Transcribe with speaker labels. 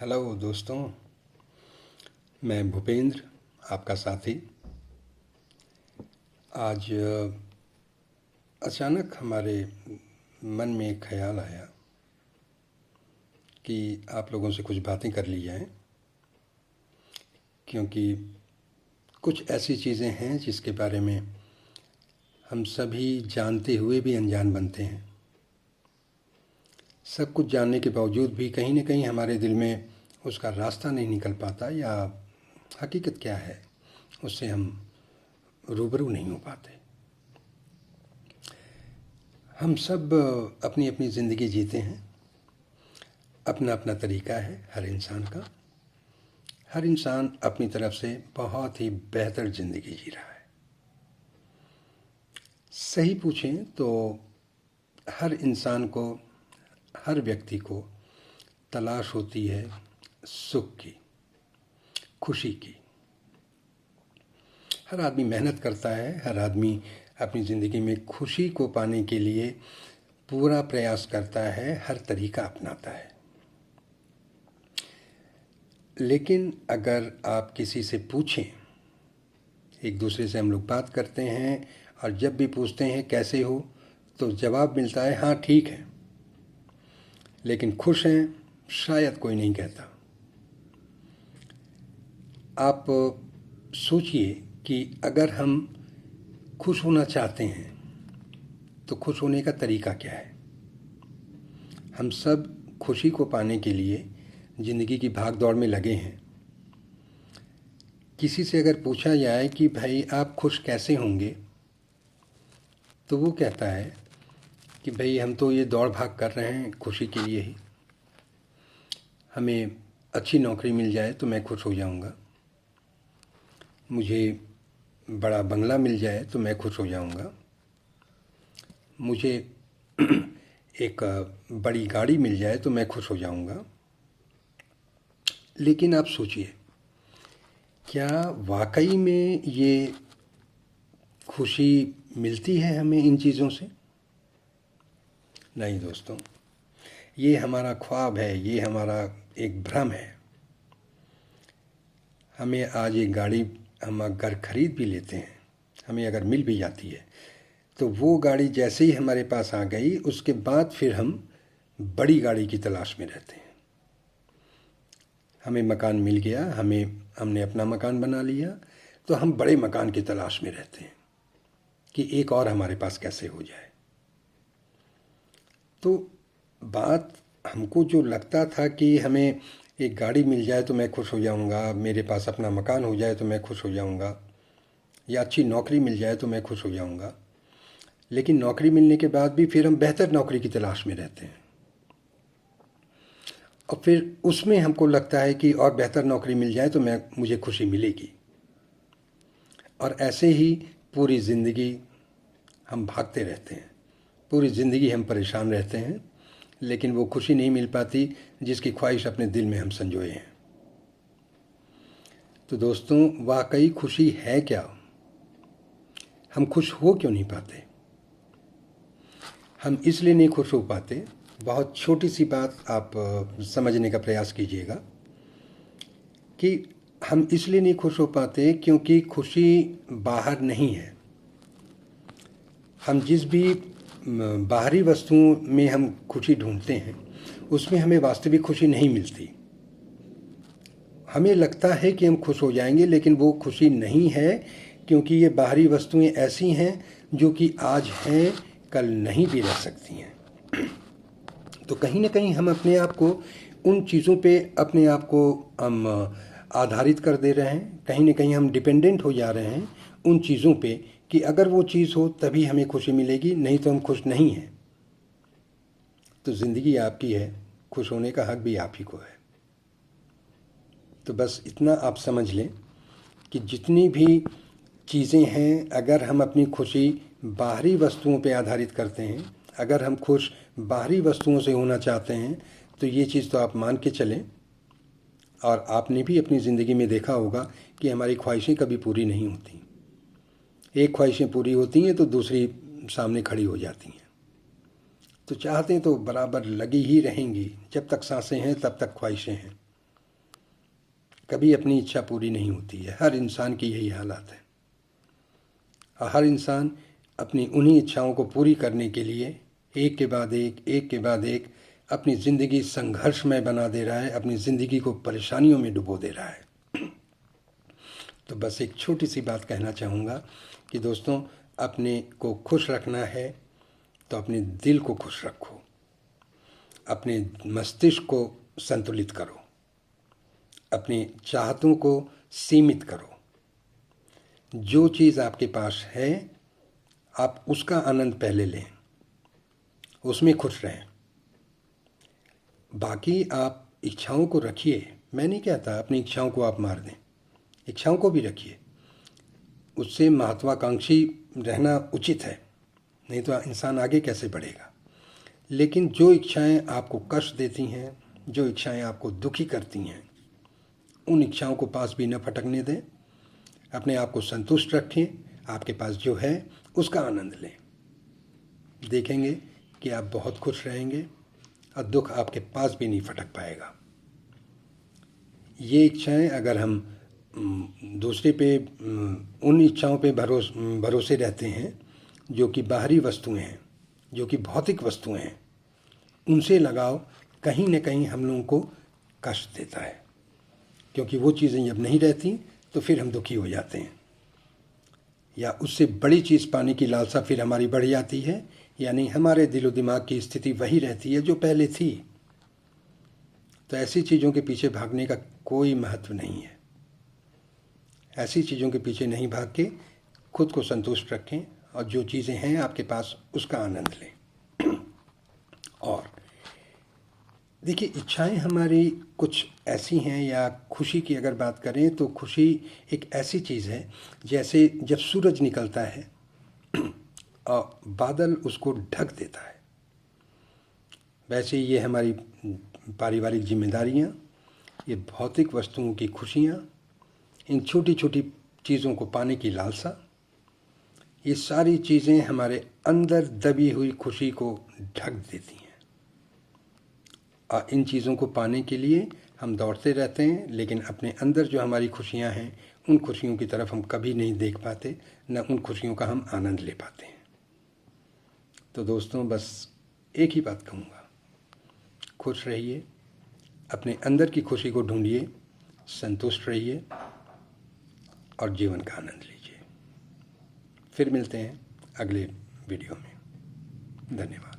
Speaker 1: Hello दोस्तों, मैं भूपेंद्र, आपका साथी। आज अचानक हमारे मन में एक ख्याल आया कि आप लोगों से कुछ बातें कर ली जाएं, क्योंकि कुछ ऐसी चीज़ें हैं जिसके बारे में हम सभी जानते हुए भी अनजान बनते हैं। सब कुछ जानने के बावजूद भी कहीं न कहीं हमारे दिल में उसका रास्ता नहीं निकल पाता, या हकीकत क्या है उससे हम रूबरू नहीं हो पाते। हम सब अपनी अपनी ज़िंदगी जीते हैं, अपना अपना तरीका है हर इंसान का। हर इंसान अपनी तरफ से बहुत ही बेहतर ज़िंदगी जी रहा है। सही पूछें तो हर इंसान को, हर व्यक्ति को तलाश होती है सुख की, खुशी की। हर आदमी मेहनत करता है, हर आदमी अपनी ज़िंदगी में खुशी को पाने के लिए पूरा प्रयास करता है, हर तरीका अपनाता है। लेकिन अगर आप किसी से पूछें, एक दूसरे से हम लोग बात करते हैं और जब भी पूछते हैं कैसे हो, तो जवाब मिलता है हाँ ठीक है, लेकिन खुश हैं शायद कोई नहीं कहता। आप सोचिए कि अगर हम खुश होना चाहते हैं तो खुश होने का तरीका क्या है। हम सब खुशी को पाने के लिए ज़िंदगी की भाग दौड़ में लगे हैं। किसी से अगर पूछा जाए कि भाई आप खुश कैसे होंगे, तो वो कहता है कि भाई हम तो ये दौड़ भाग कर रहे हैं खुशी के लिए ही। हमें अच्छी नौकरी मिल जाए तो मैं खुश हो जाऊंगा, मुझे बड़ा बंगला मिल जाए तो मैं खुश हो जाऊंगा, मुझे एक बड़ी गाड़ी मिल जाए तो मैं खुश हो जाऊंगा। लेकिन आप सोचिए, क्या वाकई में ये खुशी मिलती है हमें इन चीज़ों से? नहीं दोस्तों, ये हमारा ख्वाब है, ये हमारा एक भ्रम है। हमें आज एक गाड़ी, हम अगर ख़रीद भी लेते हैं, हमें अगर मिल भी जाती है, तो वो गाड़ी जैसे ही हमारे पास आ गई उसके बाद फिर हम बड़ी गाड़ी की तलाश में रहते हैं। हमें मकान मिल गया, हमने अपना मकान बना लिया, तो हम बड़े मकान की तलाश में रहते हैं कि एक और हमारे पास कैसे हो जाए। तो बात हमको जो लगता था कि हमें एक गाड़ी मिल जाए तो मैं खुश हो जाऊंगा, मेरे पास अपना मकान हो जाए तो मैं खुश हो जाऊंगा, या अच्छी नौकरी मिल जाए तो मैं खुश हो जाऊंगा, लेकिन नौकरी मिलने के बाद भी फिर हम बेहतर नौकरी की तलाश में रहते हैं, और फिर उसमें हमको लगता है कि और बेहतर नौकरी मिल जाए तो मुझे खुशी मिलेगी। और ऐसे ही पूरी ज़िंदगी हम भागते रहते हैं, पूरी ज़िंदगी हम परेशान रहते हैं, लेकिन वो खुशी नहीं मिल पाती जिसकी ख्वाहिश अपने दिल में हम संजोए हैं। तो दोस्तों, वाकई खुशी है क्या? हम खुश हो क्यों नहीं पाते? हम इसलिए नहीं खुश हो पाते, बहुत छोटी सी बात आप समझने का प्रयास कीजिएगा कि हम इसलिए नहीं खुश हो पाते क्योंकि खुशी बाहर नहीं है। हम जिस भी बाहरी वस्तुओं में हम खुशी ढूंढते हैं, उसमें हमें वास्तविक खुशी नहीं मिलती। हमें लगता है कि हम खुश हो जाएंगे, लेकिन वो खुशी नहीं है, क्योंकि ये बाहरी वस्तुएं ऐसी हैं जो कि आज हैं कल नहीं भी रह सकती हैं। तो कहीं ना कहीं हम अपने आप को उन चीज़ों पे अपने आप को हम आधारित कर दे रहे हैं, कहीं ना कहीं हम डिपेंडेंट हो जा रहे हैं उन चीज़ों पे कि अगर वो चीज़ हो तभी हमें खुशी मिलेगी, नहीं तो हम खुश नहीं हैं। तो ज़िंदगी आपकी है, खुश होने का हक भी आप ही को है। तो बस इतना आप समझ लें कि जितनी भी चीज़ें हैं, अगर हम अपनी खुशी बाहरी वस्तुओं पे आधारित करते हैं, अगर हम खुश बाहरी वस्तुओं से होना चाहते हैं, तो ये चीज़ तो आप मान के चलें। और आपने भी अपनी ज़िंदगी में देखा होगा कि हमारी ख्वाहिशें कभी पूरी नहीं होती। एक ख्वाहिशें पूरी होती हैं तो दूसरी सामने खड़ी हो जाती हैं। तो चाहते तो बराबर लगी ही रहेंगी, जब तक सांसें हैं तब तक ख्वाहिशें हैं। कभी अपनी इच्छा पूरी नहीं होती है। हर इंसान की यही हालत है और हर इंसान अपनी उन्हीं इच्छाओं को पूरी करने के लिए एक के बाद एक अपनी ज़िंदगी संघर्षमय बना दे रहा है, अपनी ज़िंदगी को परेशानियों में डुबो दे रहा है। तो बस एक छोटी सी बात कहना चाहूँगा कि दोस्तों, अपने को खुश रखना है तो अपने दिल को खुश रखो, अपने मस्तिष्क को संतुलित करो, अपनी चाहतों को सीमित करो। जो चीज़ आपके पास है आप उसका आनंद पहले लें, उसमें खुश रहें। बाकी आप इच्छाओं को रखिए, मैं नहीं कहता अपनी इच्छाओं को आप मार दें, इच्छाओं को भी रखिए, उससे महत्वाकांक्षी रहना उचित है, नहीं तो इंसान आगे कैसे बढ़ेगा। लेकिन जो इच्छाएं आपको कष्ट देती हैं, जो इच्छाएं आपको दुखी करती हैं, उन इच्छाओं को पास भी न फटकने दें। अपने आप को संतुष्ट रखें, आपके पास जो है उसका आनंद लें। देखेंगे कि आप बहुत खुश रहेंगे और दुख आपके पास भी नहीं फटक पाएगा। ये इच्छाएं अगर हम दूसरे पे उन इच्छाओं पे भरोसे रहते हैं जो कि बाहरी वस्तुएं हैं, जो कि भौतिक वस्तुएं हैं, उनसे लगाव कहीं न कहीं हम लोगों को कष्ट देता है, क्योंकि वो चीज़ें जब नहीं रहती तो फिर हम दुखी हो जाते हैं, या उससे बड़ी चीज़ पाने की लालसा फिर हमारी बढ़ जाती है, यानी हमारे दिलो दिमाग की स्थिति वही रहती है जो पहले थी। तो ऐसी चीज़ों के पीछे भागने का कोई महत्व नहीं है। ऐसी चीज़ों के पीछे नहीं भाग के खुद को संतुष्ट रखें और जो चीज़ें हैं आपके पास उसका आनंद लें। और देखिए, इच्छाएं हमारी कुछ ऐसी हैं, या खुशी की अगर बात करें तो खुशी एक ऐसी चीज़ है जैसे जब सूरज निकलता है और बादल उसको ढक देता है, वैसे ये हमारी पारिवारिक जिम्मेदारियां, ये भौतिक वस्तुओं की खुशियां, इन छोटी छोटी चीज़ों को पाने की लालसा, ये सारी चीज़ें हमारे अंदर दबी हुई खुशी को ढक देती हैं। और इन चीज़ों को पाने के लिए हम दौड़ते रहते हैं, लेकिन अपने अंदर जो हमारी खुशियां हैं उन खुशियों की तरफ हम कभी नहीं देख पाते, न उन खुशियों का हम आनंद ले पाते हैं। तो दोस्तों, बस एक ही बात कहूँगा, खुश रहिए, अपने अंदर की खुशी को ढूंढिए, संतुष्ट रहिए और जीवन का आनंद लीजिए। फिर मिलते हैं अगले वीडियो में। धन्यवाद।